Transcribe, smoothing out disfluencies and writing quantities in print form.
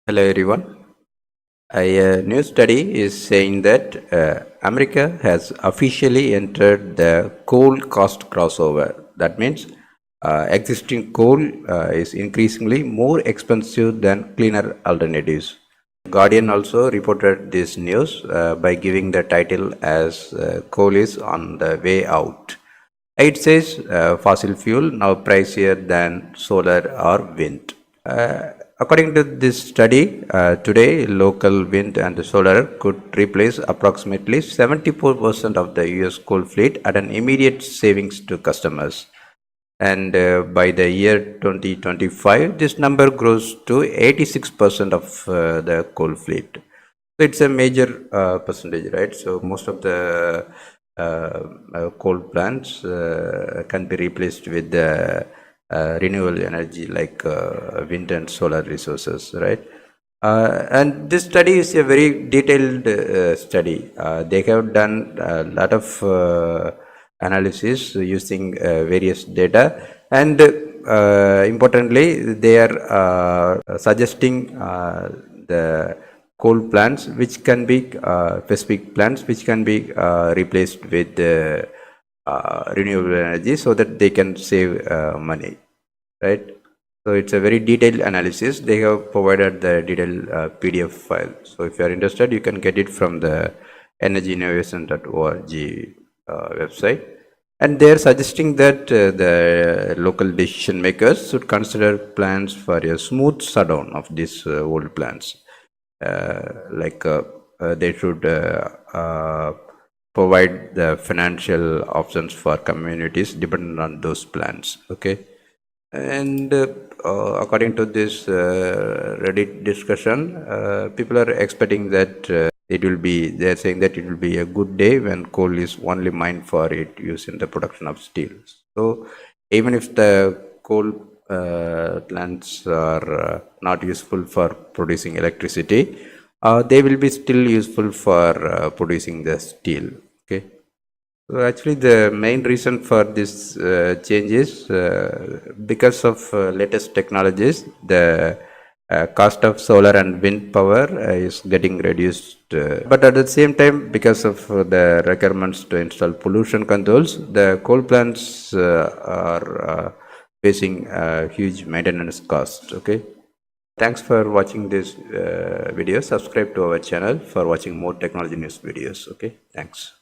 Hello everyone. A new study is saying that America has officially entered the coal cost crossover. That means existing coal is increasingly more expensive than cleaner alternatives. Guardian also reported this news by giving the title as coal is on the way out. It says fossil fuel now pricier than solar or wind. According to this study, today local wind and solar could replace approximately 74% of the US coal fleet at an immediate savings to customers. And by the year 2025, this number grows to 86% of the coal fleet. So it's a major percentage, right? So most of the coal plants can be replaced with the renewable energy like wind and solar resources, right? And this study is a very detailed study. They have done a lot of analysis using various data, and importantly, they are suggesting the coal plants which can be specific plants which can be replaced with renewable energy so that they can save money, right? So it's a very detailed analysis. They have provided the detailed PDF file. So if you are interested, you can get it from the energyinnovation.org website. And they are suggesting that the local decision makers should consider plans for a smooth shutdown of these old plants. They should provide the financial options for communities dependent on those plans. Okay. And according to this Reddit discussion, people are expecting that they're saying that it will be a good day when coal is only mined for it use in the production of steel. So even if the coal plants are not useful for producing electricity, they will be still useful for producing the steel. Okay. So actually, the main reason for this change is because of latest technologies, the cost of solar and wind power is getting reduced. But at the same time, because of the requirements to install pollution controls, the coal plants are facing huge maintenance cost. Okay. Thanks for watching this video. Subscribe to our channel for watching more technology news videos. Okay. Thanks.